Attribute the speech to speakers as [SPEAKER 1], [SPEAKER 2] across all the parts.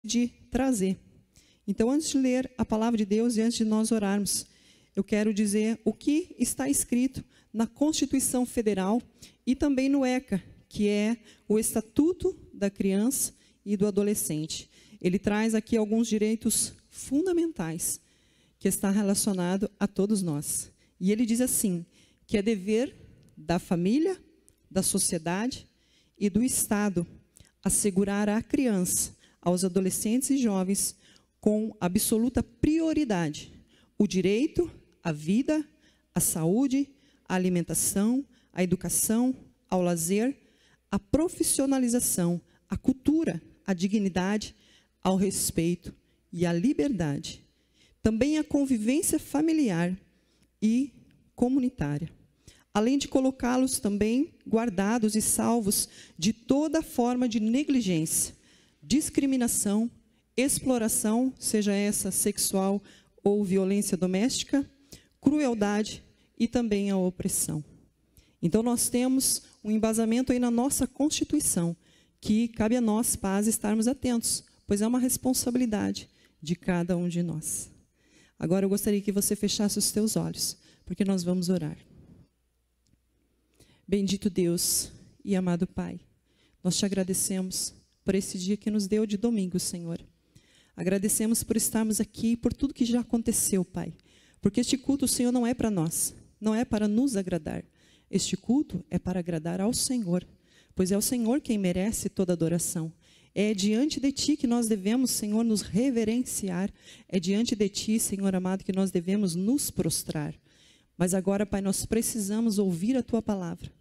[SPEAKER 1] de trazer. Então, antes de ler a palavra de Deus e antes de nós orarmos, eu quero dizer o que está escrito na Constituição Federal e também no ECA, que é o Estatuto da Criança e do Adolescente. Ele traz aqui alguns direitos fundamentais que está relacionado a todos nós. E ele diz assim, que é dever da família, da sociedade e do Estado assegurar à criança, aos adolescentes e jovens, com absoluta prioridade, o direito à vida, à saúde, à alimentação, à educação, ao lazer, à profissionalização, à cultura, à dignidade, ao respeito e à liberdade. Também à convivência familiar e comunitária. Além de colocá-los também guardados e salvos de toda forma de negligência, discriminação, exploração, seja essa sexual ou violência doméstica, crueldade e também a opressão. Então, nós temos um embasamento aí na nossa Constituição, que cabe a nós, pais, estarmos atentos, pois é uma responsabilidade de cada um de nós. Agora, eu gostaria que você fechasse os teus olhos, porque nós vamos orar. Bendito Deus e amado Pai, nós te agradecemos por esse dia que nos deu de domingo, Senhor. Agradecemos por estarmos aqui e por tudo que já aconteceu, Pai. Porque este culto, Senhor, não é para nós, não é para nos agradar. Este culto é para agradar ao Senhor, pois é o Senhor quem merece toda adoração. É diante de Ti que nós devemos, Senhor, nos reverenciar. É diante de Ti, Senhor amado, que nós devemos nos prostrar. Mas agora, Pai, nós precisamos ouvir a Tua palavra.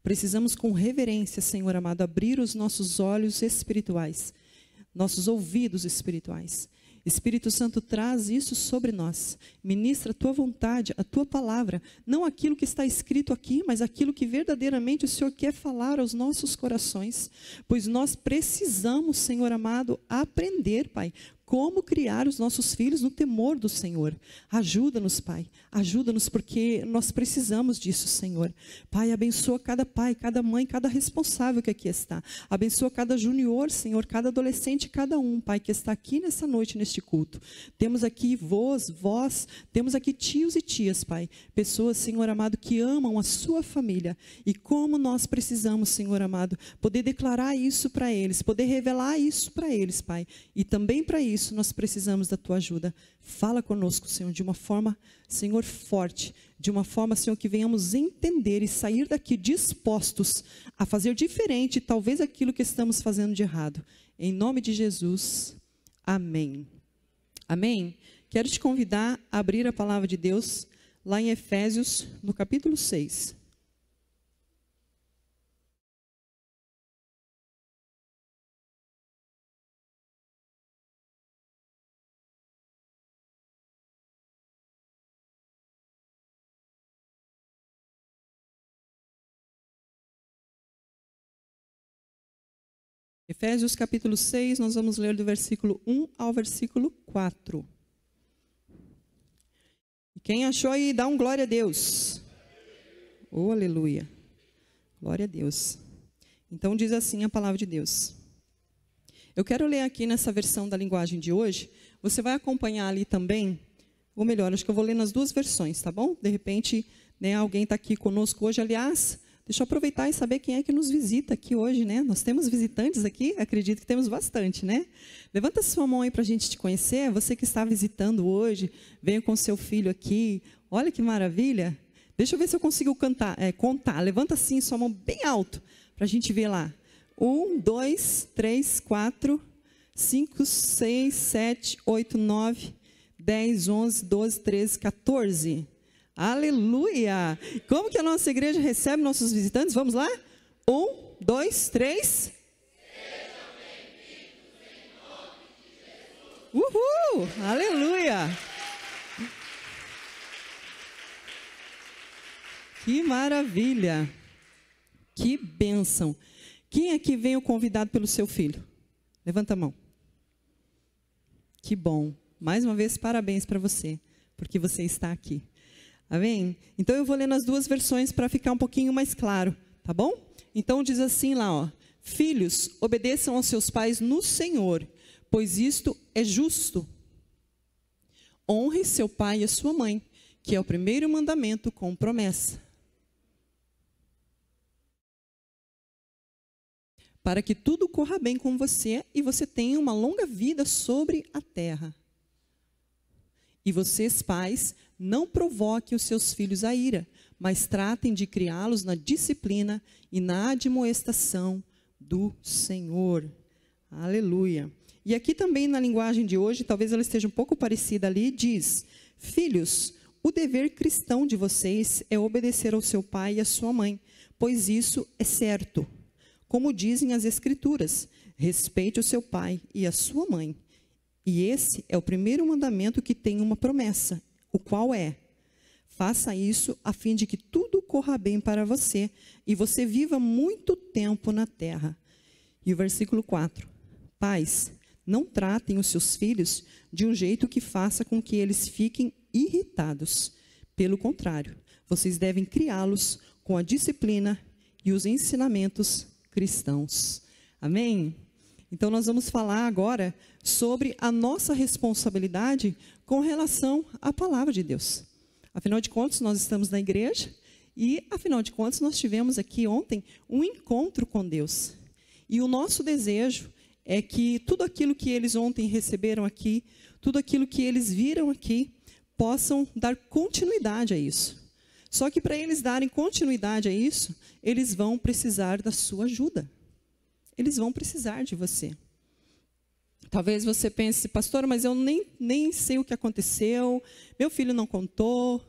[SPEAKER 1] Precisamos com reverência, Senhor amado, abrir os nossos olhos espirituais, nossos ouvidos espirituais. Espírito Santo, traz isso sobre nós. Ministra a Tua vontade, a Tua palavra. Não aquilo que está escrito aqui, mas aquilo que verdadeiramente o Senhor quer falar aos nossos corações. Pois nós precisamos, Senhor amado, aprender, Pai, como criar os nossos filhos no temor do Senhor. Ajuda-nos, Pai. Ajuda-nos, porque nós precisamos disso, Senhor. Pai, abençoa cada pai, cada mãe, cada responsável que aqui está. Abençoa cada junior, Senhor, cada adolescente, cada um, Pai, que está aqui nessa noite, neste culto. Temos aqui vós, temos aqui tios e tias, Pai. Pessoas, Senhor amado, que amam a sua família. E como nós precisamos, Senhor amado, poder declarar isso para eles, poder revelar isso para eles, Pai. E também para isso, nós precisamos da Tua ajuda. Fala conosco, Senhor, de uma forma, Senhor, forte, de uma forma, Senhor, que venhamos entender e sair daqui dispostos a fazer diferente, talvez aquilo que estamos fazendo de errado. Em nome de Jesus, amém. Amém? Quero te convidar a abrir a palavra de Deus lá em Efésios, no capítulo 6. Efésios capítulo 6, nós vamos ler do versículo 1 ao versículo 4. E quem achou aí, dá um glória a Deus. Oh, aleluia. Glória a Deus. Então diz assim a palavra de Deus. Eu quero ler aqui nessa versão da linguagem de hoje. Você vai acompanhar ali também, ou melhor, acho que eu vou ler nas duas versões, tá bom? De repente, né, alguém está aqui conosco hoje, aliás... Deixa eu aproveitar e saber quem é que nos visita aqui hoje, né? Nós temos visitantes aqui? Acredito que temos bastante, né? Levanta sua mão aí para a gente te conhecer. Você que está visitando hoje, venha com seu filho aqui. Olha que maravilha. Deixa eu ver se eu consigo contar. Levanta assim sua mão bem alto para a gente ver lá. 1, 2, 3, 4, 5, 6, 7, 8, 9, 10, 11, 12, 13, 14. Aleluia! Como que a nossa igreja recebe nossos visitantes? Vamos lá? 1, 2, 3. Uhul! Aleluia! Que maravilha! Que bênção! Quem aqui veio convidado pelo seu filho? Levanta a mão. Que bom! Mais uma vez, parabéns para você, porque você está aqui. Amém? Então eu vou ler nas duas versões para ficar um pouquinho mais claro, tá bom? Então diz assim lá, ó: Filhos, obedeçam aos seus pais no Senhor, pois isto é justo. Honre seu pai e a sua mãe, que é o primeiro mandamento com promessa, para que tudo corra bem com você e você tenha uma longa vida sobre a terra. E vocês, pais, não provoquem os seus filhos à ira, mas tratem de criá-los na disciplina e na admoestação do Senhor. Aleluia. E aqui também na linguagem de hoje, talvez ela esteja um pouco parecida ali, diz: filhos, o dever cristão de vocês é obedecer ao seu pai e à sua mãe, pois isso é certo. Como dizem as Escrituras, respeite o seu pai e a sua mãe. E esse é o primeiro mandamento que tem uma promessa, o qual é: faça isso a fim de que tudo corra bem para você e você viva muito tempo na terra. E o versículo 4: pais, não tratem os seus filhos de um jeito que faça com que eles fiquem irritados. Pelo contrário, vocês devem criá-los com a disciplina e os ensinamentos cristãos. Amém? Então nós vamos falar agora sobre a nossa responsabilidade com relação à palavra de Deus. Afinal de contas, nós estamos na igreja e, afinal de contas, nós tivemos aqui ontem um encontro com Deus. E o nosso desejo é que tudo aquilo que eles ontem receberam aqui, tudo aquilo que eles viram aqui, possam dar continuidade a isso. Só que para eles darem continuidade a isso, eles vão precisar da sua ajuda. Eles vão precisar de você. Talvez você pense: pastora, mas eu nem sei o que aconteceu, meu filho não contou,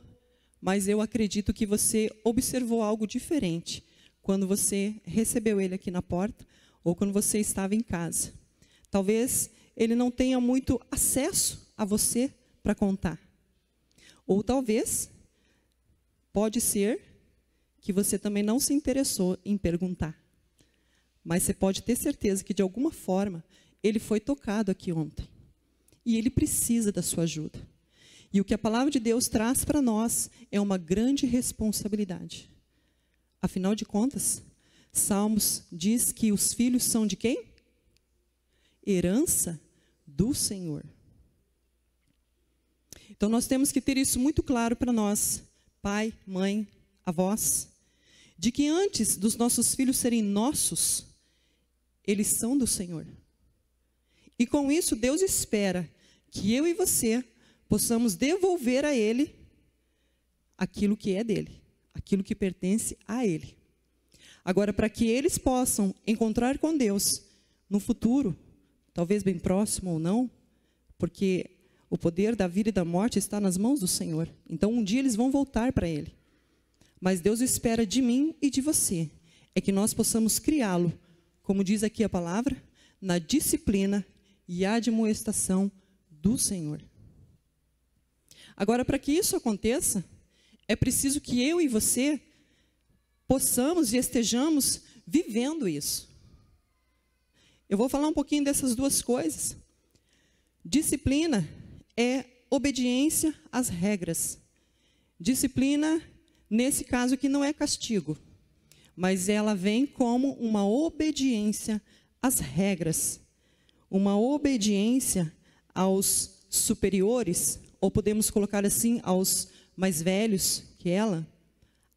[SPEAKER 1] mas eu acredito que você observou algo diferente quando você recebeu ele aqui na porta ou quando você estava em casa. Talvez ele não tenha muito acesso a você para contar. Ou talvez, pode ser que você também não se interessou em perguntar. Mas você pode ter certeza que, de alguma forma, ele foi tocado aqui ontem. E ele precisa da sua ajuda. E o que a palavra de Deus traz para nós é uma grande responsabilidade. Afinal de contas, Salmos diz que os filhos são de quem? Herança do Senhor. Então nós temos que ter isso muito claro para nós, pai, mãe, avós, de que antes dos nossos filhos serem nossos, eles são do Senhor. E com isso Deus espera que eu e você possamos devolver a Ele aquilo que é dele, aquilo que pertence a Ele. Agora, para que eles possam encontrar com Deus no futuro, talvez bem próximo ou não, porque o poder da vida e da morte está nas mãos do Senhor. Então, um dia eles vão voltar para Ele. Mas Deus espera de mim e de você, é que nós possamos criá-lo, como diz aqui a palavra, na disciplina e admoestação do Senhor. Agora, para que isso aconteça, é preciso que eu e você possamos e estejamos vivendo isso. Eu vou falar um pouquinho dessas duas coisas. Disciplina é obediência às regras. Disciplina, nesse caso aqui, não é castigo, mas ela vem como uma obediência às regras, uma obediência aos superiores, ou podemos colocar assim, aos mais velhos que ela.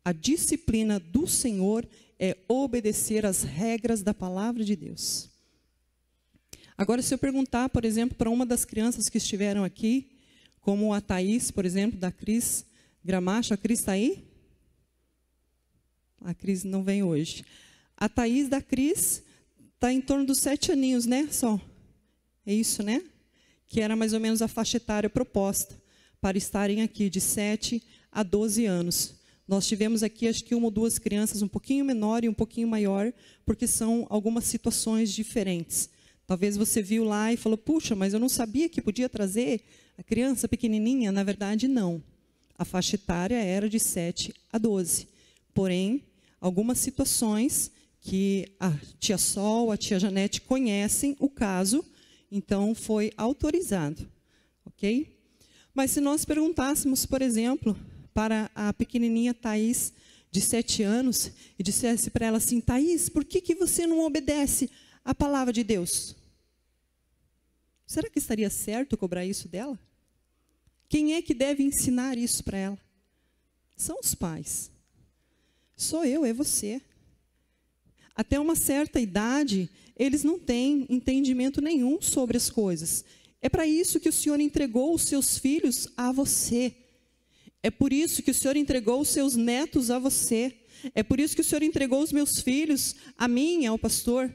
[SPEAKER 1] A disciplina do Senhor é obedecer às regras da palavra de Deus. Agora, se eu perguntar, por exemplo, para uma das crianças que estiveram aqui, como a Thaís, por exemplo, da Cris Gramacho, a Cris está aí? A Cris não vem hoje. A Thaís da Cris está em torno dos 7 aninhos, né? Só. É isso, né? Que era mais ou menos a faixa etária proposta para estarem aqui, de 7 a 12 anos. Nós tivemos aqui, acho que 1 ou 2 crianças um pouquinho menor e um pouquinho maior, porque são algumas situações diferentes. Talvez você viu lá e falou: puxa, mas eu não sabia que podia trazer a criança pequenininha. Na verdade, não. A faixa etária era de 7 a 12. Porém, algumas situações que a tia Sol, a tia Janete conhecem o caso, então foi autorizado. Ok? Mas se nós perguntássemos, por exemplo, para a pequenininha Thaís, de 7 anos, e dissesse para ela assim: Thaís, por que você não obedece à palavra de Deus? Será que estaria certo cobrar isso dela? Quem é que deve ensinar isso para ela? São os pais. Sou eu, é você. Até uma certa idade, eles não têm entendimento nenhum sobre as coisas. É para isso que o Senhor entregou os seus filhos a você. É por isso que o Senhor entregou os seus netos a você. É por isso que o Senhor entregou os meus filhos a mim, ao pastor.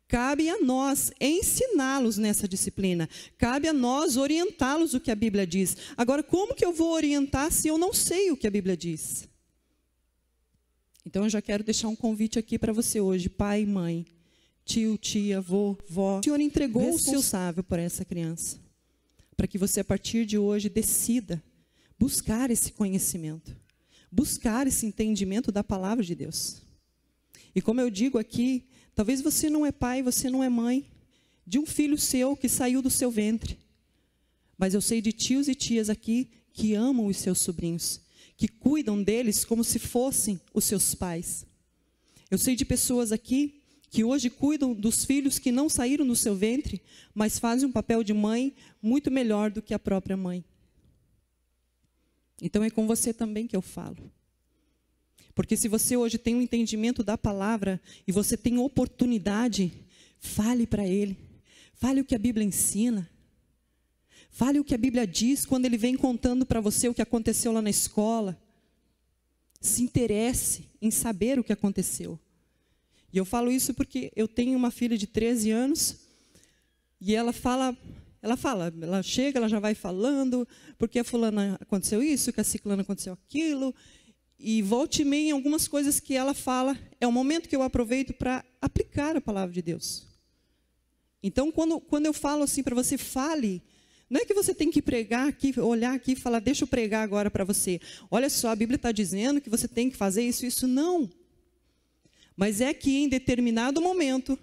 [SPEAKER 1] Cabe a nós ensiná-los nessa disciplina. Cabe a nós orientá-los o que a Bíblia diz. Agora, como que eu vou orientar se eu não sei o que a Bíblia diz? Então, eu já quero deixar um convite aqui para você hoje, pai, mãe, tio, tia, avô, vó. O Senhor entregou o responsável por essa criança, para que você, a partir de hoje, decida buscar esse conhecimento, buscar esse entendimento da palavra de Deus. E como eu digo aqui, talvez você não é pai, você não é mãe de um filho seu que saiu do seu ventre. Mas eu sei de tios e tias aqui que amam os seus sobrinhos, que cuidam deles como se fossem os seus pais. Eu sei de pessoas aqui que hoje cuidam dos filhos que não saíram do seu ventre, mas fazem um papel de mãe muito melhor do que a própria mãe. Então é com você também que eu falo. Porque se você hoje tem um entendimento da palavra e você tem oportunidade, fale para ele. Fale o que a Bíblia ensina. Fale o que a Bíblia diz quando ele vem contando para você o que aconteceu lá na escola. Se interesse em saber o que aconteceu. E eu falo isso porque eu tenho uma filha de 13 anos e ela chega, ela já vai falando, porque a fulana aconteceu isso, que a ciclana aconteceu aquilo. E volte e meia em algumas coisas que ela fala, é o momento que eu aproveito para aplicar a palavra de Deus. Então, quando eu falo assim para você, fale, não é que você tem que pregar aqui, olhar aqui e falar, deixa eu pregar agora para você. Olha só, a Bíblia está dizendo que você tem que fazer isso, não. Mas é que em determinado momento,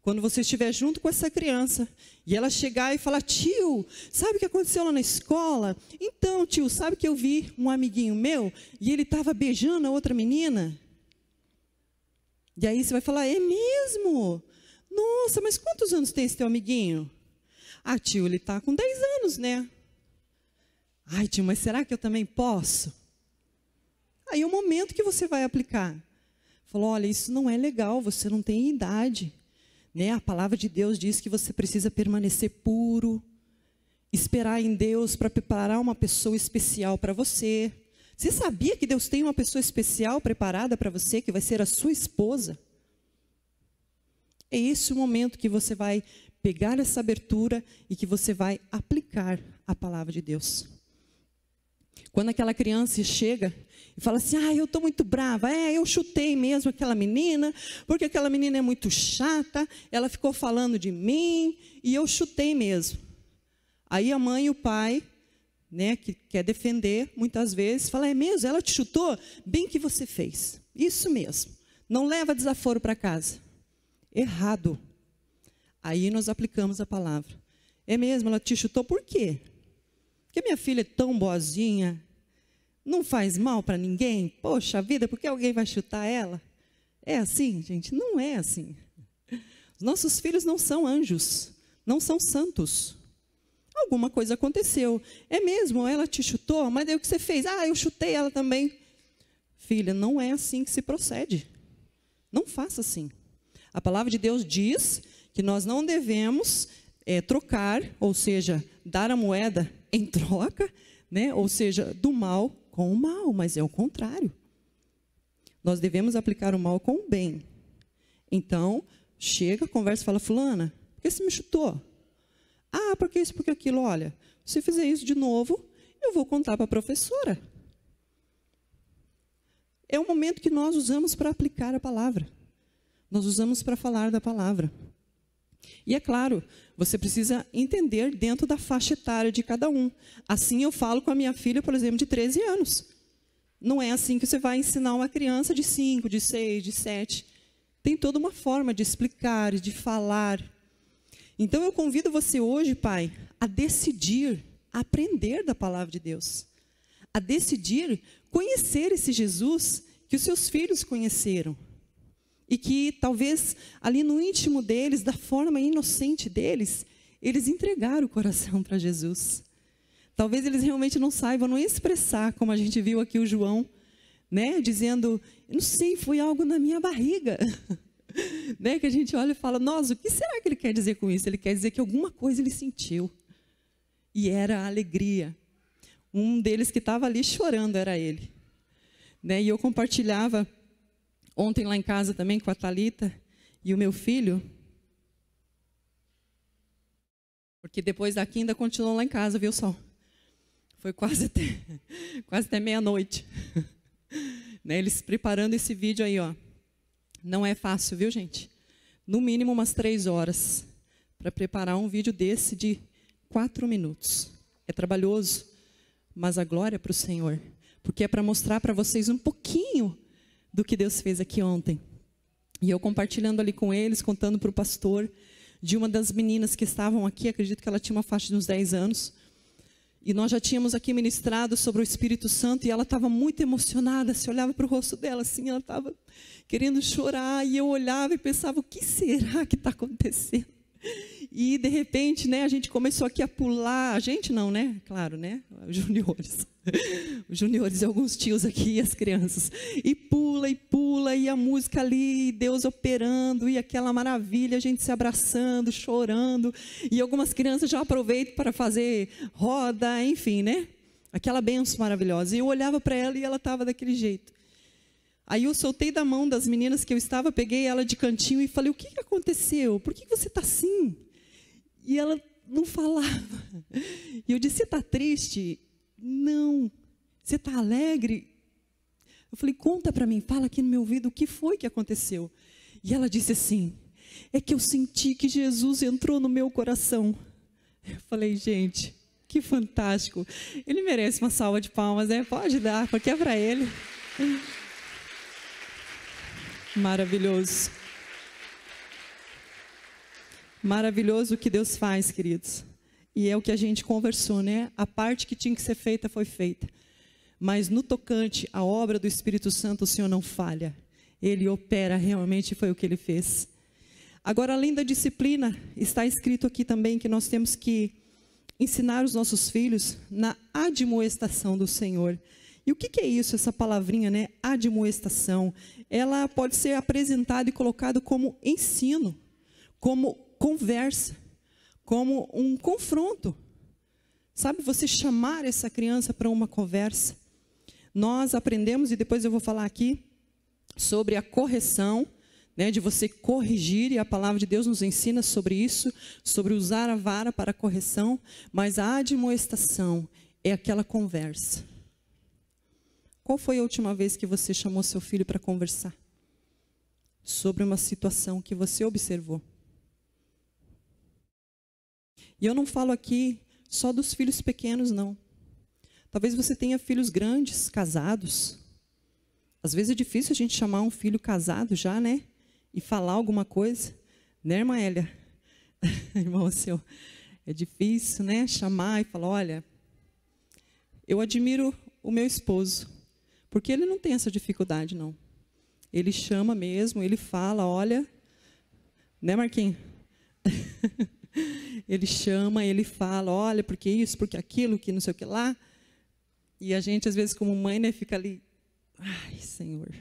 [SPEAKER 1] quando você estiver junto com essa criança, e ela chegar e falar, tio, sabe o que aconteceu lá na escola? Então, tio, sabe que eu vi um amiguinho meu, e ele estava beijando a outra menina? E aí você vai falar, é mesmo? Nossa, mas quantos anos tem esse teu amiguinho? Ah, tio, ele está com 10 anos, né? Ai, tio, mas será que eu também posso? Aí é o momento que você vai aplicar. Falou, olha, isso não é legal, você não tem idade. Né? A palavra de Deus diz que você precisa permanecer puro, esperar em Deus para preparar uma pessoa especial para você. Você sabia que Deus tem uma pessoa especial preparada para você, que vai ser a sua esposa? É esse o momento que você vai pegar essa abertura e que você vai aplicar a palavra de Deus. Quando aquela criança chega e fala assim, eu estou muito brava, eu chutei mesmo aquela menina, porque aquela menina é muito chata, ela ficou falando de mim, e eu chutei mesmo. Aí a mãe e o pai, né, que quer defender, muitas vezes, fala, é mesmo, ela te chutou? Bem que você fez, isso mesmo, não leva desaforo para casa. Errado. Aí nós aplicamos a palavra. É mesmo, ela te chutou por quê? Porque minha filha é tão boazinha, não faz mal para ninguém, poxa vida, por que alguém vai chutar ela? É assim, gente? Não é assim. Os nossos filhos não são anjos, não são santos. Alguma coisa aconteceu. É mesmo, ela te chutou, mas daí o que você fez? Eu chutei ela também. Filha, não é assim que se procede. Não faça assim. A palavra de Deus diz que nós não devemos trocar, ou seja, dar a moeda em troca, né? Ou seja, do mal com o mal, mas é o contrário. Nós devemos aplicar o mal com o bem. Então, chega, conversa e fala, fulana, por que você me chutou? Porque isso, porque aquilo, olha, se você fizer isso de novo, eu vou contar para a professora. É o momento que nós usamos para aplicar a palavra. Nós usamos para falar da palavra. E é claro, você precisa entender dentro da faixa etária de cada um. Assim eu falo com a minha filha, por exemplo, de 13 anos. Não é assim que você vai ensinar uma criança de 5, de 6, de 7. Tem toda uma forma de explicar, de falar. Então eu convido você hoje, pai, a decidir, a aprender da palavra de Deus. A decidir conhecer esse Jesus que os seus filhos conheceram. E que talvez ali no íntimo deles, da forma inocente deles, eles entregaram o coração para Jesus. Talvez eles realmente não saibam, não expressar, como a gente viu aqui o João, né, dizendo, não sei, foi algo na minha barriga. Né, que a gente olha e fala, nossa, o que será que ele quer dizer com isso? Ele quer dizer que alguma coisa ele sentiu. E era a alegria. Um deles que estava ali chorando era ele. Né, e eu compartilhava ontem lá em casa também com a Thalita e o meu filho, porque depois daqui ainda continuou lá em casa, viu só? Foi quase até meia-noite. Né, eles preparando esse vídeo aí, ó. Não é fácil, viu, gente? No mínimo umas 3 horas para preparar um vídeo desse de 4 minutos. É trabalhoso, mas a glória é para o Senhor. Porque é para mostrar para vocês um pouquinho do que Deus fez aqui ontem. E eu compartilhando ali com eles, contando para o pastor de uma das meninas que estavam aqui, acredito que ela tinha uma faixa de uns 10 anos. E nós já tínhamos aqui ministrado sobre o Espírito Santo e ela estava muito emocionada. Se olhava para o rosto dela assim, ela estava querendo chorar. E eu olhava e pensava, o que será que está acontecendo? E de repente, né, a gente começou aqui a pular. A gente não, né? Claro, né? Os juniores. Os juniores e alguns tios aqui e as crianças. E pula, e a música ali, Deus operando, e aquela maravilha, a gente se abraçando, chorando. E algumas crianças já aproveitam para fazer roda, enfim, né? Aquela bênção maravilhosa. E eu olhava para ela e ela estava daquele jeito. Aí eu soltei da mão das meninas que eu estava, peguei ela de cantinho e falei, o que aconteceu? Por que você está assim? E ela não falava. E eu disse, você está triste? Não. Você está alegre? Eu falei, conta para mim, fala aqui no meu ouvido o que foi que aconteceu. E ela disse assim, é que eu senti que Jesus entrou no meu coração. Eu falei, gente, que fantástico. Ele merece uma salva de palmas, né? Pode dar, porque é para ele. Maravilhoso. Maravilhoso o que Deus faz, queridos. E é o que a gente conversou, né? A parte que tinha que ser feita foi feita. Mas no tocante à obra do Espírito Santo, o Senhor não falha. Ele opera realmente, foi o que Ele fez. Agora, além da disciplina, está escrito aqui também que nós temos que ensinar os nossos filhos na admoestação do Senhor. E o que é isso, essa palavrinha, né? Admoestação. Ela pode ser apresentada e colocada como ensino, como conversa, como um confronto. Sabe, você chamar essa criança para uma conversa. Nós aprendemos, e depois eu vou falar aqui, sobre a correção, né, de você corrigir, e a palavra de Deus nos ensina sobre isso, sobre usar a vara para a correção, mas a admoestação é aquela conversa. Qual foi a última vez que você chamou seu filho para conversar sobre uma situação que você observou? E eu não falo aqui só dos filhos pequenos, não. Talvez você tenha filhos grandes, casados. Às vezes é difícil a gente chamar um filho casado já, né? E falar alguma coisa. Né, irmã Hélia? Irmão seu, é difícil, né? Chamar e falar, olha, eu admiro o meu esposo. Porque ele não tem essa dificuldade, não. Ele chama mesmo, ele fala, olha, né, Marquinhos? Ele chama, ele fala, olha, porque isso, porque aquilo, que não sei o que lá. E a gente, às vezes, como mãe, né, fica ali, ai, Senhor,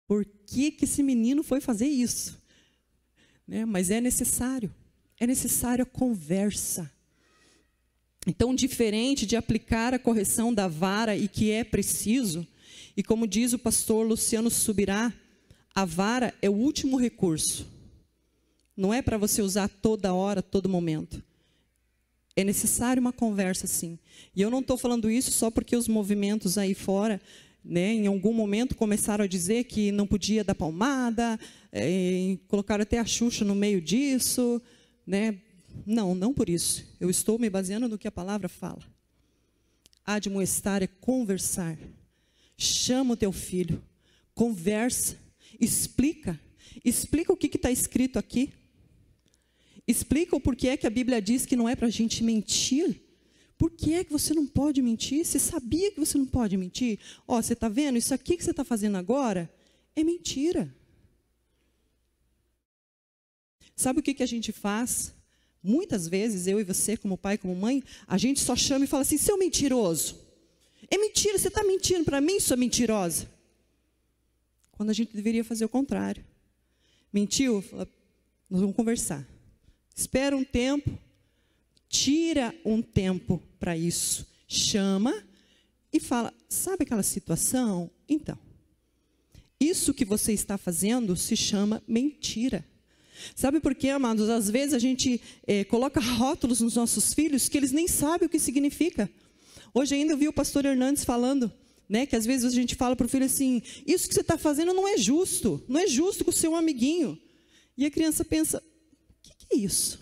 [SPEAKER 1] por que esse menino foi fazer isso? Né? Mas é necessário a conversa. Então, diferente de aplicar a correção da vara e que é preciso, e como diz o pastor Luciano Subirá, a vara é o último recurso. Não é para você usar toda hora, todo momento. É necessário uma conversa, sim. E eu não estou falando isso só porque os movimentos aí fora, né, em algum momento começaram a dizer que não podia dar palmada, colocaram até a Xuxa no meio disso, né? Não, não por isso. Eu estou me baseando no que a palavra fala. Admoestar é conversar. Chama o teu filho, conversa, explica o que está escrito aqui. Explica o porquê é que a Bíblia diz que não é para a gente mentir. Por que é que você não pode mentir? Você sabia que você não pode mentir? Ó, você está vendo? Isso aqui que você está fazendo agora é mentira. Sabe o que a gente faz Muitas vezes, eu e você, como pai, como mãe, a gente só chama e fala assim, seu mentiroso. É mentira, você está mentindo para mim, sua mentirosa. Quando a gente deveria fazer o contrário. Mentiu? Fala, nós vamos conversar. Espera um tempo, tira um tempo para isso. Chama e fala, sabe aquela situação? Então, isso que você está fazendo se chama mentira. Sabe por quê, amados? Às vezes a gente coloca rótulos nos nossos filhos que eles nem sabem o que significa. Hoje ainda eu vi o pastor Hernandes falando, né, que às vezes a gente fala para o filho assim, isso que você está fazendo não é justo com o seu amiguinho. E a criança pensa, o que é isso?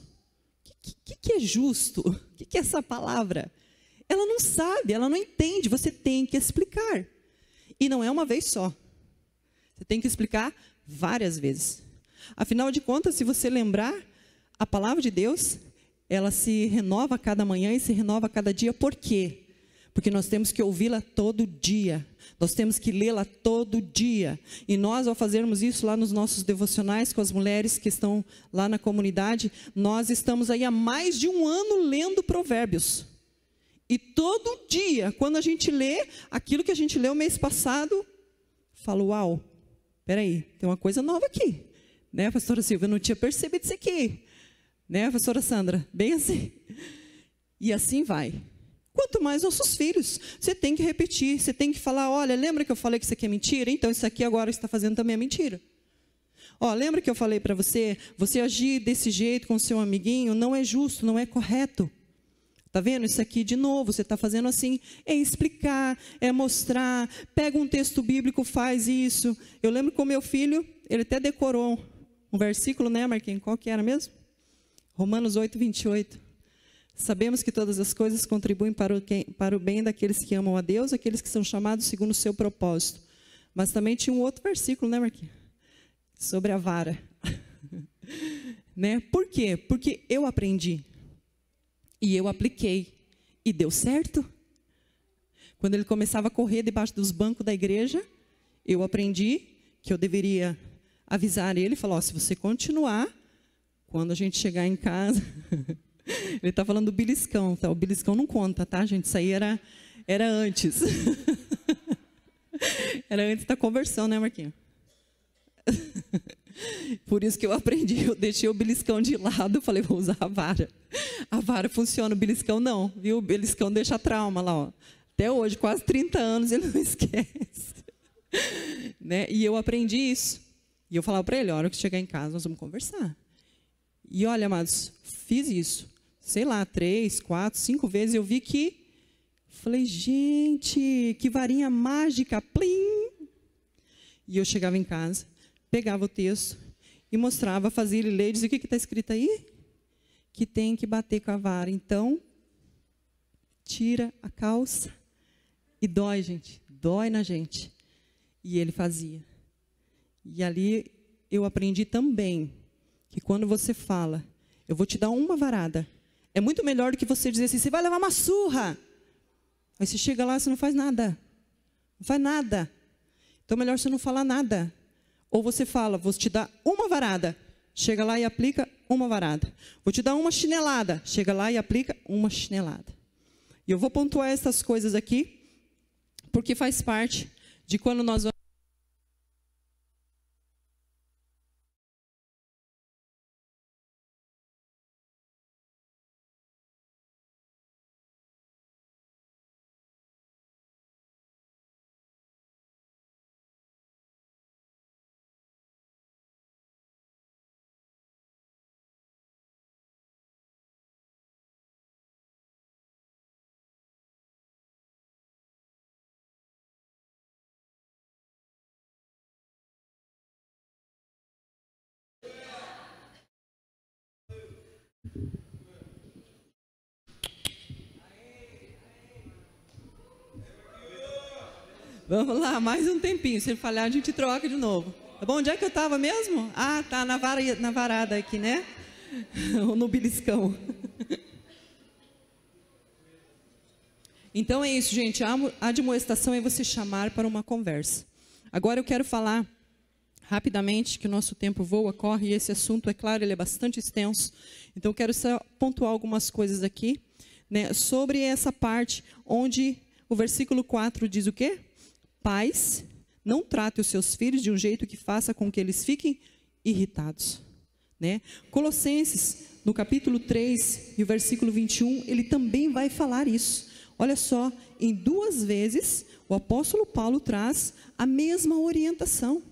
[SPEAKER 1] O que é justo? O que é essa palavra? Ela não sabe, ela não entende, você tem que explicar. E não é uma vez só. Você tem que explicar várias vezes. Afinal de contas, se você lembrar, a palavra de Deus, ela se renova a cada manhã e se renova a cada dia. Por quê? Porque nós temos que ouvi-la todo dia. Nós temos que lê-la todo dia. E nós, ao fazermos isso lá nos nossos devocionais com as mulheres que estão lá na comunidade, nós estamos aí há mais de um ano lendo Provérbios. E todo dia, quando a gente lê aquilo que a gente leu mês passado, fala, uau, peraí, tem uma coisa nova aqui. Né, pastora Silvia, eu não tinha percebido isso aqui. Né, pastora Sandra? Bem assim. E assim vai. Quanto mais nossos filhos. Você tem que repetir, você tem que falar, olha, lembra que eu falei que isso aqui é mentira? Então isso aqui agora está fazendo também é mentira. Ó, lembra que eu falei para você, você agir desse jeito com o seu amiguinho não é justo, não é correto. Tá vendo? Isso aqui de novo, você está fazendo assim, é explicar, é mostrar, pega um texto bíblico, faz isso. Eu lembro com o meu filho, ele até decorou um versículo, né, Marquinhos? Qual que era mesmo? Romanos 8, 28. Sabemos que todas as coisas contribuem para o bem daqueles que amam a Deus, aqueles que são chamados segundo o seu propósito. Mas também tinha um outro versículo, né, Marquinhos? Sobre a vara. Né? Por quê? Porque eu aprendi. E eu apliquei. E deu certo. Quando ele começava a correr debaixo dos bancos da igreja, eu aprendi que eu deveria avisar ele e falar, ó, se você continuar, quando a gente chegar em casa... Ele está falando do beliscão, tá? O beliscão não conta, tá, gente? Isso aí era antes. Era antes da conversão, né, Marquinhos? Por isso que eu aprendi, eu deixei o beliscão de lado, falei, vou usar a vara. A vara funciona, o beliscão não, viu? O beliscão deixa trauma lá, ó. Até hoje, quase 30 anos, ele não esquece. Né? E eu aprendi isso. E eu falava para ele, a hora que chegar em casa, nós vamos conversar. E olha, amados, fiz isso. Sei lá, 3, 4, 5 vezes, eu vi que... Falei, gente, que varinha mágica, plim! E eu chegava em casa, pegava o texto e mostrava, fazia ele ler, dizia, o que está escrito aí? Que tem que bater com a vara. Então, tira a calça. E dói, gente, dói na gente. E ele fazia. E ali eu aprendi também que quando você fala, eu vou te dar uma varada, é muito melhor do que você dizer assim, você vai levar uma surra. Aí você chega lá, você não faz nada. Não faz nada. Então, melhor você não falar nada. Ou você fala, vou te dar uma varada. Chega lá e aplica uma varada. Vou te dar uma chinelada. Chega lá e aplica uma chinelada. E eu vou pontuar essas coisas aqui, porque faz parte de quando nós vamos... Vamos lá, mais um tempinho. Se ele falhar, a gente troca de novo. Tá bom? Onde é que eu estava mesmo? Ah, tá na varada aqui, né? Ou no beliscão. Então é isso, gente. A admoestação é você chamar para uma conversa. Agora eu quero falar rapidamente, que o nosso tempo voa, corre, e esse assunto, é claro, ele é bastante extenso. Então, eu quero só pontuar algumas coisas aqui, né, sobre essa parte onde o versículo 4 diz o quê? Pais, não trate os seus filhos de um jeito que faça com que eles fiquem irritados. Né? Colossenses, no capítulo 3 e o versículo 21, ele também vai falar isso. Olha só, em 2 vezes, o apóstolo Paulo traz a mesma orientação.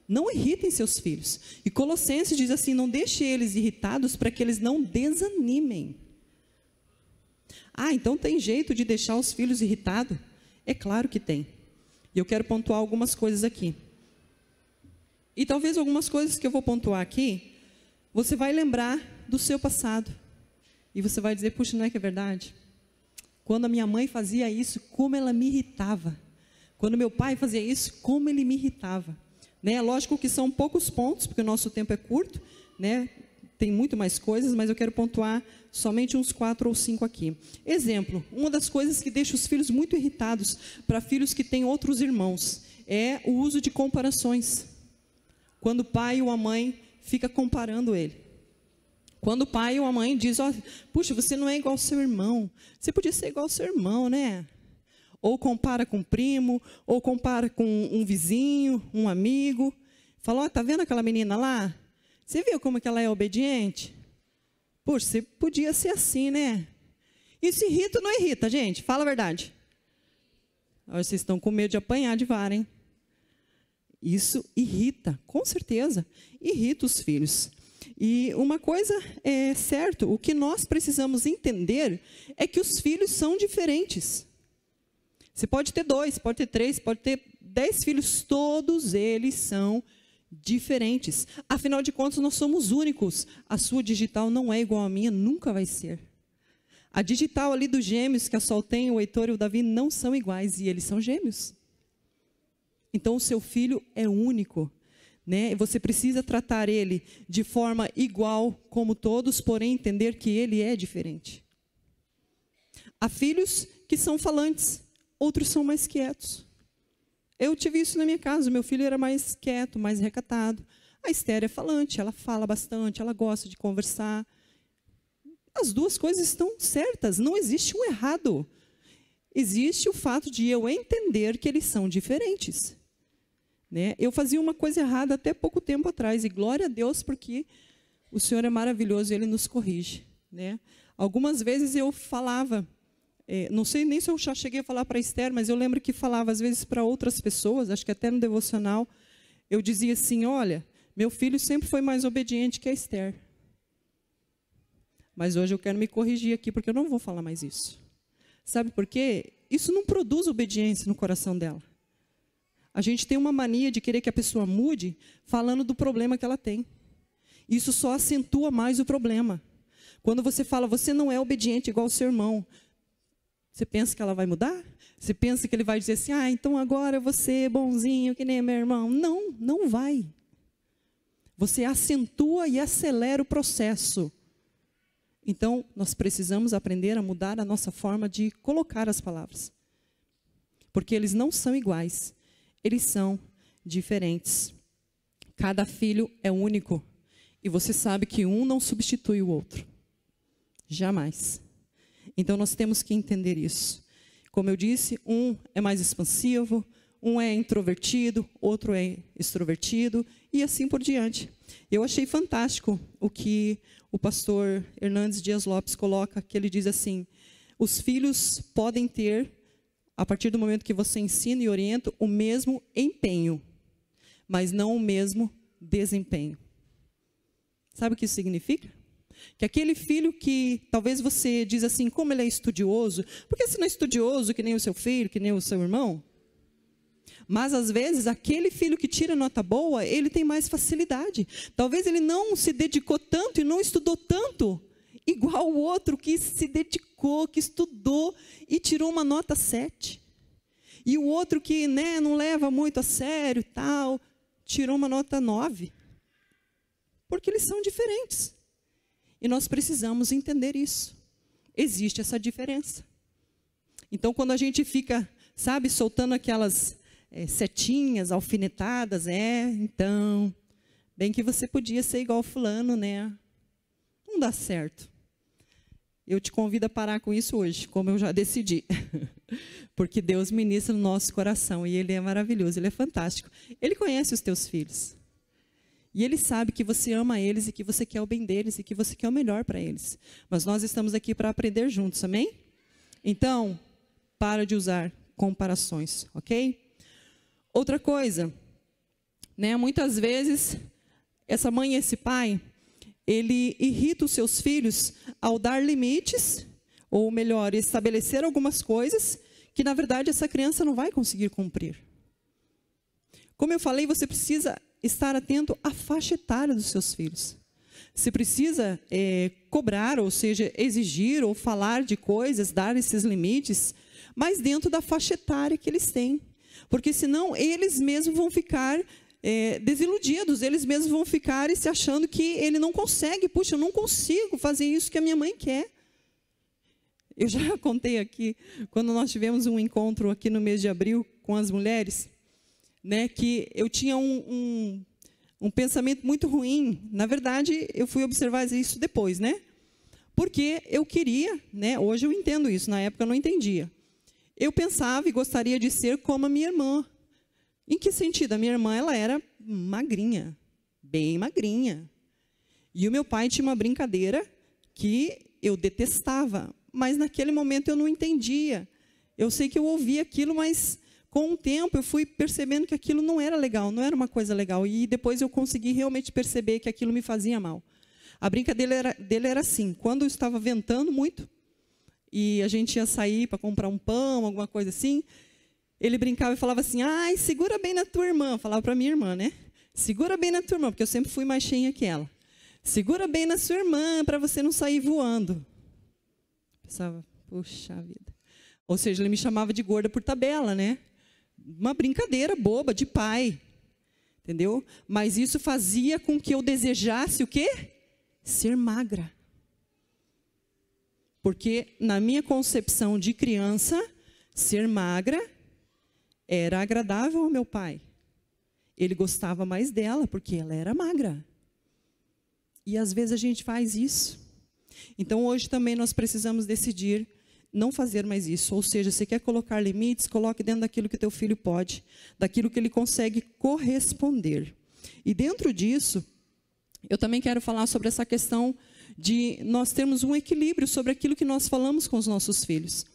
[SPEAKER 1] Não irritem seus filhos. E Colossenses diz assim, não deixe eles irritados para que eles não desanimem. Ah, então tem jeito de deixar os filhos irritados? É claro que tem. E eu quero pontuar algumas coisas aqui. E talvez algumas coisas que eu vou pontuar aqui, você vai lembrar do seu passado. E você vai dizer, puxa, não é que é verdade? Quando a minha mãe fazia isso, como ela me irritava. Quando meu pai fazia isso, como ele me irritava. Né? Lógico que são poucos pontos, porque o nosso tempo é curto, né? Tem muito mais coisas, mas eu quero pontuar somente uns 4 ou 5 aqui. Exemplo, uma das coisas que deixa os filhos muito irritados, para filhos que têm outros irmãos, é o uso de comparações. Quando o pai ou a mãe fica comparando ele. Quando o pai ou a mãe diz, ó, puxa, você não é igual ao seu irmão, você podia ser igual ao seu irmão, né? Ou compara com um primo, ou compara com um vizinho, um amigo. Fala, ó, tá vendo aquela menina lá? Você viu como que ela é obediente? Puxa, você podia ser assim, né? Isso irrita ou não irrita, gente? Fala a verdade. Agora vocês estão com medo de apanhar de vara, hein? Isso irrita, com certeza. Irrita os filhos. E uma coisa é certo, o que nós precisamos entender é que os filhos são diferentes. Você pode ter 2, pode ter 3, pode ter 10 filhos, todos eles são diferentes. Afinal de contas, nós somos únicos. A sua digital não é igual à minha, nunca vai ser. A digital ali dos gêmeos, que a Sol tem, o Heitor e o Davi, não são iguais, e eles são gêmeos. Então, o seu filho é único. Né? Você precisa tratar ele de forma igual como todos, porém entender que ele é diferente. Há filhos que são falantes, outros são mais quietos. Eu tive isso na minha casa, meu filho era mais quieto, mais recatado. A Esther é falante, ela fala bastante, ela gosta de conversar. As duas coisas estão certas, não existe um errado. Existe o fato de eu entender que eles são diferentes. Né? Eu fazia uma coisa errada até pouco tempo atrás, e glória a Deus, porque o Senhor é maravilhoso e Ele nos corrige. Né? Algumas vezes eu falava, não sei nem se eu já cheguei a falar para a Esther, mas eu lembro que falava às vezes para outras pessoas, acho que até no devocional, eu dizia assim, olha, meu filho sempre foi mais obediente que a Esther. Mas hoje eu quero me corrigir aqui, porque eu não vou falar mais isso. Sabe por quê? Isso não produz obediência no coração dela. A gente tem uma mania de querer que a pessoa mude falando do problema que ela tem. Isso só acentua mais o problema. Quando você fala, você não é obediente igual ao seu irmão, você pensa que ela vai mudar? Você pensa que ele vai dizer assim, ah, então agora você é bonzinho que nem meu irmão? Não, não vai. Você acentua e acelera o processo. Então, nós precisamos aprender a mudar a nossa forma de colocar as palavras. Porque eles não são iguais. Eles são diferentes. Cada filho é único. E você sabe que um não substitui o outro. Jamais. Então, nós temos que entender isso. Como eu disse, um é mais expansivo, um é introvertido, outro é extrovertido, e assim por diante. Eu achei fantástico o que o pastor Hernandes Dias Lopes coloca, que ele diz assim, os filhos podem ter, a partir do momento que você ensina e orienta, o mesmo empenho, mas não o mesmo desempenho. Sabe o que isso significa? Que aquele filho que talvez você diz assim, como ele é estudioso, porque se não é estudioso que nem o seu filho, que nem o seu irmão? Mas às vezes aquele filho que tira nota boa, ele tem mais facilidade. Talvez ele não se dedicou tanto e não estudou tanto, igual o outro que se dedicou, que estudou e tirou uma nota 7. E o outro que não leva muito a sério, tal, tirou uma nota 9. Porque eles são diferentes. E nós precisamos entender isso. Existe essa diferença. Então, quando a gente fica, sabe, soltando aquelas setinhas, alfinetadas. Então, bem que você podia ser igual fulano, né? Não dá certo. Eu te convido a parar com isso hoje, como eu já decidi. Porque Deus ministra no nosso coração e Ele é maravilhoso, Ele é fantástico. Ele conhece os teus filhos. E Ele sabe que você ama eles e que você quer o bem deles e que você quer o melhor para eles. Mas nós estamos aqui para aprender juntos, amém? Então, para de usar comparações, ok? Outra coisa, né? Muitas vezes, essa mãe e esse pai, ele irrita os seus filhos ao dar limites, ou melhor, estabelecer algumas coisas que, na verdade, essa criança não vai conseguir cumprir. Como eu falei, você precisa estar atento à faixa etária dos seus filhos. Você precisa cobrar, ou seja, exigir ou falar de coisas, dar esses limites, mas dentro da faixa etária que eles têm. Porque senão eles mesmos vão ficar desiludidos, eles mesmos vão ficar se achando que ele não consegue. Puxa, eu não consigo fazer isso que a minha mãe quer. Eu já contei aqui, quando nós tivemos um encontro aqui no mês de abril com as mulheres, né, que eu tinha um pensamento muito ruim. Na verdade, eu fui observar isso depois, né? Porque eu queria, né, hoje eu entendo isso, na época eu não entendia. Eu pensava e gostaria de ser como a minha irmã. Em que sentido? A minha irmã, ela era magrinha, bem magrinha. E o meu pai tinha uma brincadeira que eu detestava, mas naquele momento eu não entendia. Eu sei que eu ouvia aquilo, mas com o tempo eu fui percebendo que aquilo não era legal, não era uma coisa legal. E depois eu consegui realmente perceber que aquilo me fazia mal. A brincadeira dele era assim, quando eu estava ventando muito, e a gente ia sair para comprar um pão, alguma coisa assim, ele brincava e falava assim, ai, segura bem na tua irmã, falava para minha irmã, né? Segura bem na tua irmã, porque eu sempre fui mais cheinha que ela. Segura bem na sua irmã, para você não sair voando. Pensava, puxa vida. Ou seja, ele me chamava de gorda por tabela, né? Uma brincadeira boba de pai, entendeu? Mas isso fazia com que eu desejasse o quê? Ser magra. Porque na minha concepção de criança, ser magra era agradável ao meu pai. Ele gostava mais dela porque ela era magra. E às vezes a gente faz isso. Então hoje também nós precisamos decidir não fazer mais isso. Ou seja, você quer colocar limites, coloque dentro daquilo que teu filho pode, daquilo que ele consegue corresponder. E dentro disso, eu também quero falar sobre essa questão de nós termos um equilíbrio sobre aquilo que nós falamos com os nossos filhos.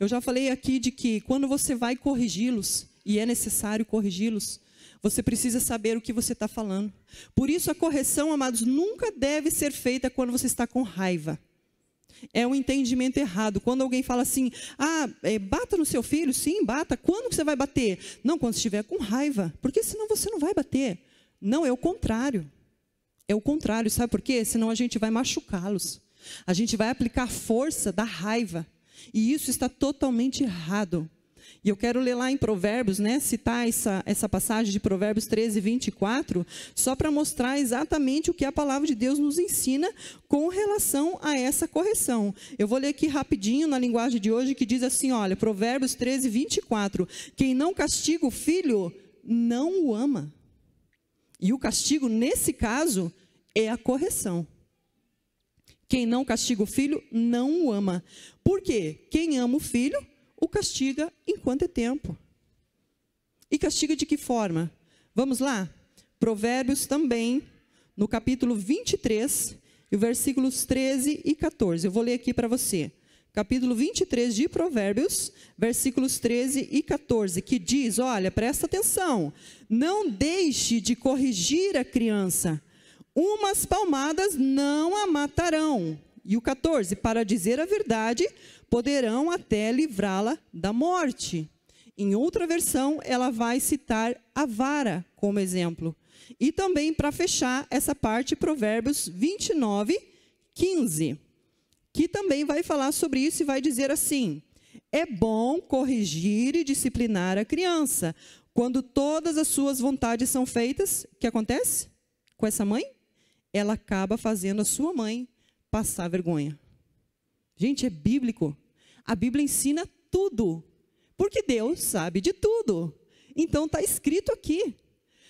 [SPEAKER 1] Eu já falei aqui de que quando você vai corrigi-los, e é necessário corrigi-los, você precisa saber o que você está falando. Por isso a correção, amados, nunca deve ser feita quando você está com raiva. É um entendimento errado. Quando alguém fala assim, bata no seu filho, sim, bata. Quando que você vai bater? Não, quando estiver com raiva, porque senão você não vai bater. Não, é o contrário. É o contrário, sabe por quê? Senão a gente vai machucá-los. A gente vai aplicar a força da raiva. E isso está totalmente errado. E eu quero ler lá em Provérbios, né, citar essa passagem de Provérbios 13, 24, só para mostrar exatamente o que a palavra de Deus nos ensina com relação a essa correção. Eu vou ler aqui rapidinho na linguagem de hoje, que diz assim, olha, Provérbios 13, 24, quem não castiga o filho, não o ama. E o castigo, nesse caso, é a correção. Quem não castiga o filho, não o ama. Por quê? Quem ama o filho, o castiga enquanto é tempo. E castiga de que forma? Vamos lá? Provérbios também, no capítulo 23, e versículos 13 e 14. Eu vou ler aqui para você. Capítulo 23 de Provérbios, versículos 13 e 14, que diz, olha, presta atenção, não deixe de corrigir a criança, umas palmadas não a matarão. E o 14, para dizer a verdade, poderão até livrá-la da morte. Em outra versão, ela vai citar a vara como exemplo. E também, para fechar essa parte, Provérbios 29, 15, que também vai falar sobre isso e vai dizer assim, é bom corrigir e disciplinar a criança, quando todas as suas vontades são feitas. O que acontece com essa mãe? Ela acaba fazendo a sua mãe passar vergonha. Gente, é bíblico. A Bíblia ensina tudo, porque Deus sabe de tudo. Então está escrito aqui.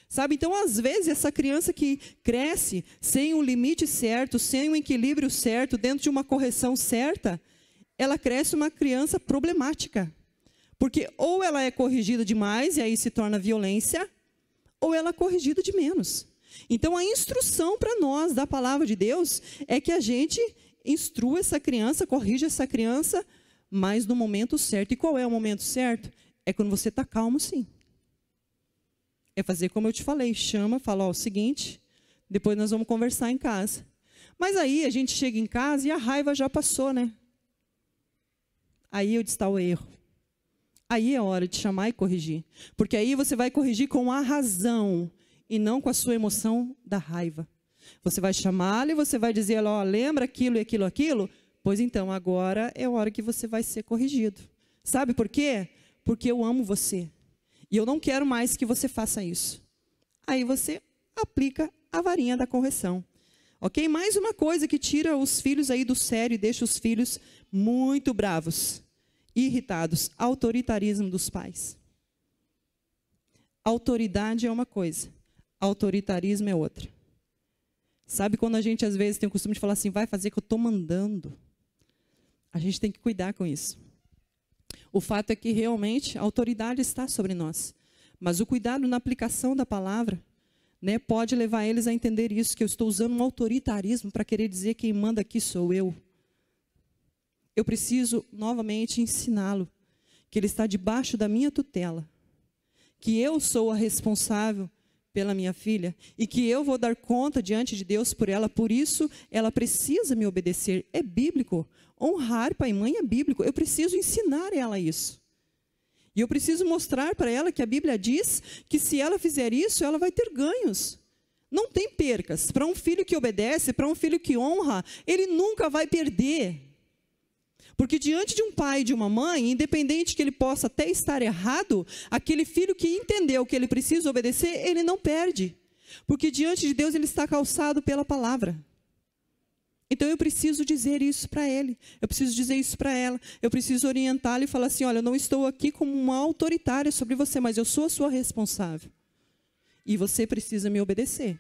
[SPEAKER 1] Sabe? Então, às vezes, essa criança que cresce sem um limite certo, sem um equilíbrio certo, dentro de uma correção certa, ela cresce uma criança problemática. Porque ou ela é corrigida demais, e aí se torna violência, ou ela é corrigida de menos. Então, a instrução para nós da palavra de Deus é que a gente instrua essa criança, corrija essa criança, mas no momento certo. E qual é o momento certo? É quando você está calmo, sim. É fazer como eu te falei, chama, fala, ó, o seguinte, depois nós vamos conversar em casa. Mas aí a gente chega em casa e a raiva já passou, né? Aí onde está o erro. Aí é hora de chamar e corrigir. Porque aí você vai corrigir com a razão e não com a sua emoção da raiva. Você vai chamá-la e você vai dizer, ó, lembra aquilo e aquilo, aquilo? Pois então, agora é a hora que você vai ser corrigido. Sabe por quê? Porque eu amo você. E eu não quero mais que você faça isso. Aí você aplica a varinha da correção. Ok? Mais uma coisa que tira os filhos aí do sério e deixa os filhos muito bravos, irritados. Autoritarismo dos pais. Autoridade é uma coisa, autoritarismo é outra. Sabe quando a gente às vezes tem o costume de falar assim, vai fazer que eu estou mandando? A gente tem que cuidar com isso. O fato é que realmente a autoridade está sobre nós. Mas o cuidado na aplicação da palavra, né, pode levar eles a entender isso, que eu estou usando um autoritarismo para querer dizer que quem manda aqui sou eu. Eu preciso novamente ensiná-lo que ele está debaixo da minha tutela, que eu sou a responsável pela minha filha e que eu vou dar conta diante de Deus por ela, por isso ela precisa me obedecer. É bíblico. Honrar pai e mãe é bíblico. Eu preciso ensinar ela isso. E eu preciso mostrar para ela que a Bíblia diz que se ela fizer isso, ela vai ter ganhos. Não tem percas. Para um filho que obedece, para um filho que honra, ele nunca vai perder. Porque diante de um pai e de uma mãe, independente que ele possa até estar errado, aquele filho que entendeu que ele precisa obedecer, ele não perde. Porque diante de Deus ele está calçado pela palavra. Então eu preciso dizer isso para ele, eu preciso dizer isso para ela, eu preciso orientá-la e falar assim, olha, eu não estou aqui como uma autoritária sobre você, mas eu sou a sua responsável. E você precisa me obedecer.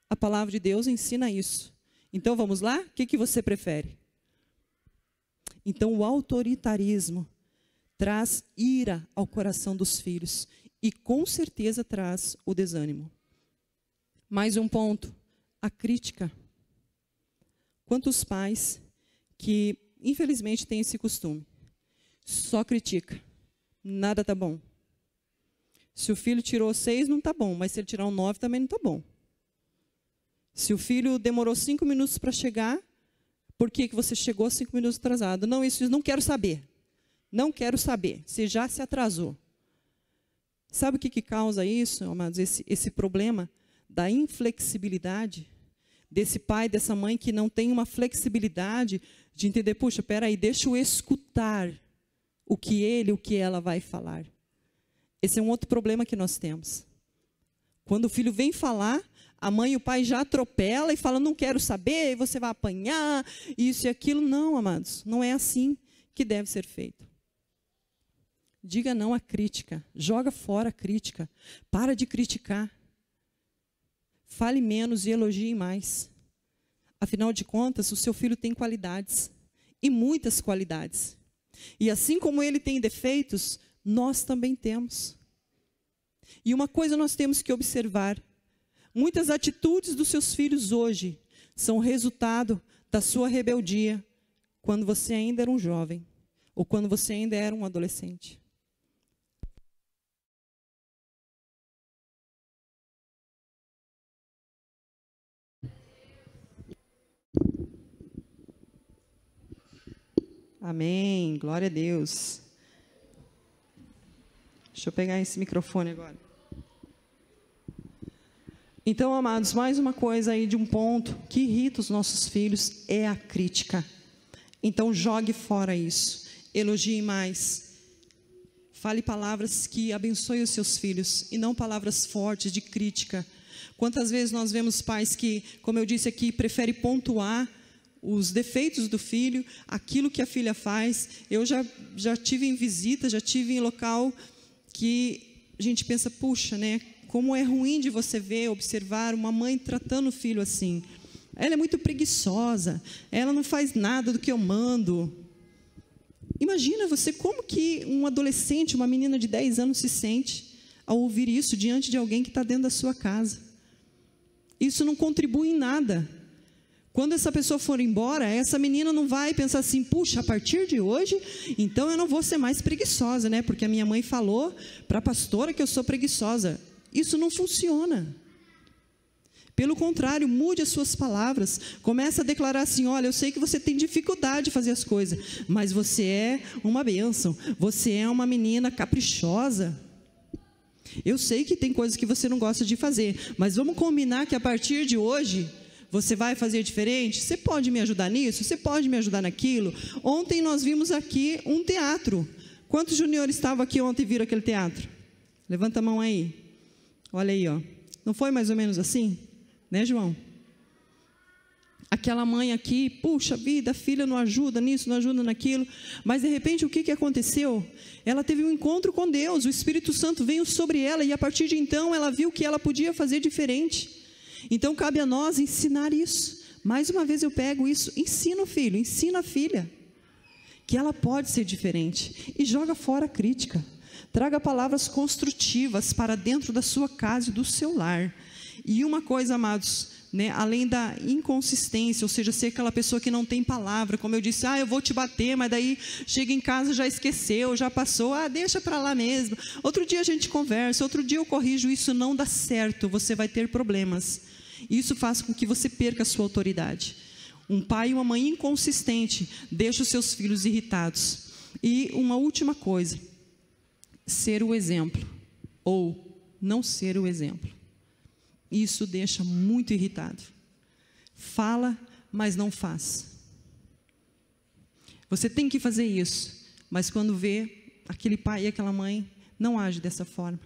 [SPEAKER 1] A palavra de Deus ensina isso. Então vamos lá? O que você prefere? Então o autoritarismo traz ira ao coração dos filhos e com certeza traz o desânimo. Mais um ponto, a crítica. Quantos pais que, infelizmente, têm esse costume? Só critica. Nada está bom. Se o filho tirou 6, não está bom. Mas se ele tirar um 9, também não está bom. Se o filho demorou 5 minutos para chegar, por que você chegou 5 minutos atrasado? Não, isso não quero saber. Não quero saber. Você já se atrasou. Sabe o que causa isso, amados? Esse problema da inflexibilidade? Desse pai, dessa mãe que não tem uma flexibilidade de entender, puxa, peraí, deixa eu escutar o que ela vai falar. Esse é um outro problema que nós temos. Quando o filho vem falar, a mãe e o pai já atropela e fala, não quero saber, você vai apanhar, isso e aquilo. Não, amados, não é assim que deve ser feito. Diga não à crítica, joga fora a crítica, para de criticar. Fale menos e elogie mais. Afinal de contas, o seu filho tem qualidades, e muitas qualidades. E assim como ele tem defeitos, nós também temos. E uma coisa nós temos que observar, muitas atitudes dos seus filhos hoje são resultado da sua rebeldia, quando você ainda era um jovem, ou quando você ainda era um adolescente. Amém, glória a Deus. Deixa eu pegar esse microfone agora. Então, amados, mais uma coisa aí de um ponto que irrita os nossos filhos é a crítica. Então, jogue fora isso. Elogie mais. Fale palavras que abençoem os seus filhos e não palavras fortes de crítica. Quantas vezes nós vemos pais que, como eu disse aqui, preferem pontuar os defeitos do filho, aquilo que a filha faz. Eu já tive em visita, já tive em local que a gente pensa, puxa, né? Como é ruim de você ver, observar uma mãe tratando o filho assim. Ela é muito preguiçosa, ela não faz nada do que eu mando. Imagina você como que um adolescente, uma menina de 10 anos se sente ao ouvir isso diante de alguém que está dentro da sua casa. Isso não contribui em nada. Quando essa pessoa for embora, essa menina não vai pensar assim, puxa, a partir de hoje, então eu não vou ser mais preguiçosa, né? Porque a minha mãe falou para a pastora que eu sou preguiçosa. Isso não funciona. Pelo contrário, mude as suas palavras. Comece a declarar assim, olha, eu sei que você tem dificuldade de fazer as coisas, mas você é uma bênção. Você é uma menina caprichosa. Eu sei que tem coisas que você não gosta de fazer, mas vamos combinar que a partir de hoje você vai fazer diferente? Você pode me ajudar nisso? Você pode me ajudar naquilo? Ontem nós vimos aqui um teatro. Quantos juniores estavam aqui ontem e viram aquele teatro? Levanta a mão aí. Olha aí, ó. Não foi mais ou menos assim? Né, João? Aquela mãe aqui, puxa vida, a filha não ajuda nisso, não ajuda naquilo. Mas de repente o que aconteceu? Ela teve um encontro com Deus, o Espírito Santo veio sobre ela e a partir de então ela viu que ela podia fazer diferente. Então cabe a nós ensinar isso. Mais uma vez eu pego isso, ensina o filho, ensina a filha, que ela pode ser diferente. E joga fora a crítica. Traga palavras construtivas para dentro da sua casa e do seu lar. E uma coisa, amados, né, além da inconsistência, ou seja, ser aquela pessoa que não tem palavra, como eu disse, eu vou te bater, mas daí chega em casa, já esqueceu, já passou, deixa para lá mesmo. Outro dia a gente conversa, outro dia eu corrijo, isso não dá certo, você vai ter problemas. Isso faz com que você perca a sua autoridade. Um pai e uma mãe inconsistente deixa os seus filhos irritados. E uma última coisa, ser o exemplo, ou não ser o exemplo. Isso deixa muito irritado. Fala, mas não faz. Você tem que fazer isso, mas quando vê aquele pai e aquela mãe, não age dessa forma.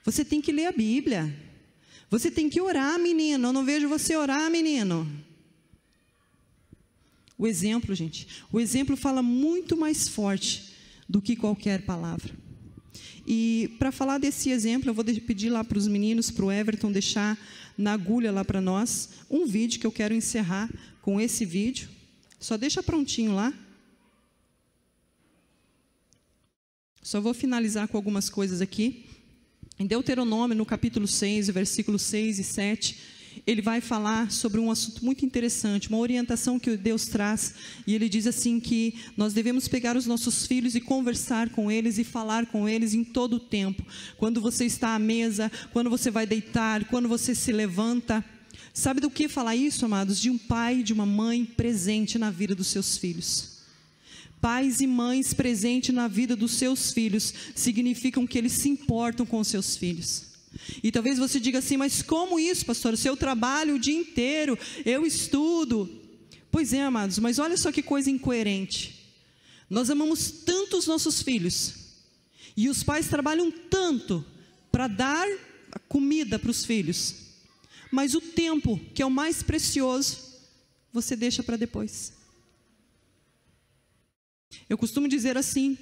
[SPEAKER 1] Você tem que ler a Bíblia. Você tem que orar, menino. Eu não vejo você orar, menino. O exemplo, gente, o exemplo fala muito mais forte do que qualquer palavra. E para falar desse exemplo, eu vou pedir lá para os meninos, para o Everton, deixar na agulha lá para nós, um vídeo que eu quero encerrar com esse vídeo. Só deixa prontinho lá. Só vou finalizar com algumas coisas aqui. Em Deuteronômio, no capítulo 6, versículos 6 e 7, ele vai falar sobre um assunto muito interessante, uma orientação que Deus traz, e ele diz assim que nós devemos pegar os nossos filhos e conversar com eles e falar com eles em todo o tempo, quando você está à mesa, quando você vai deitar, quando você se levanta. Sabe do que falar isso, amados? De um pai e de uma mãe presente na vida dos seus filhos. Pais e mães presentes na vida dos seus filhos significam que eles se importam com os seus filhos. E talvez você diga assim, mas como isso, pastor? Se eu trabalho o dia inteiro, eu estudo. Pois é, amados, mas olha só que coisa incoerente. Nós amamos tanto os nossos filhos, e os pais trabalham tanto para dar comida para os filhos, mas o tempo, que é o mais precioso, você deixa para depois. Eu costumo dizer assim,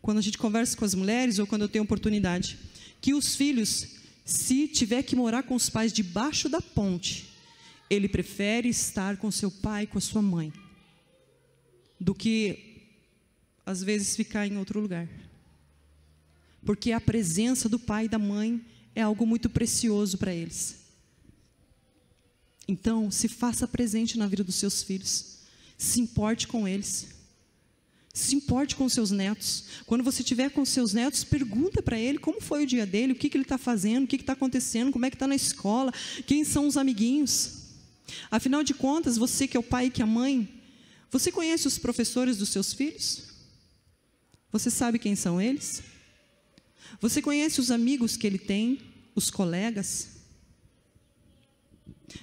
[SPEAKER 1] quando a gente conversa com as mulheres, ou quando eu tenho oportunidade, que os filhos, se tiver que morar com os pais debaixo da ponte, ele prefere estar com seu pai, com a sua mãe, do que, às vezes, ficar em outro lugar. Porque a presença do pai e da mãe é algo muito precioso para eles. Então, se faça presente na vida dos seus filhos. Se importe com eles. Se importe com seus netos. Quando você estiver com seus netos, pergunta para ele como foi o dia dele, o que ele está fazendo, o que está acontecendo, como é que está na escola, quem são os amiguinhos. Afinal de contas, você que é o pai e que é a mãe, você conhece os professores dos seus filhos? Você sabe quem são eles? Você conhece os amigos que ele tem, os colegas?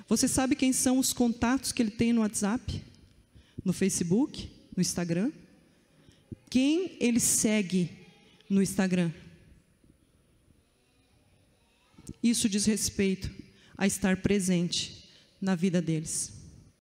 [SPEAKER 1] Você sabe quem são os contatos que ele tem no WhatsApp, no Facebook, no Instagram? Quem ele segue no Instagram? Isso diz respeito a estar presente na vida deles.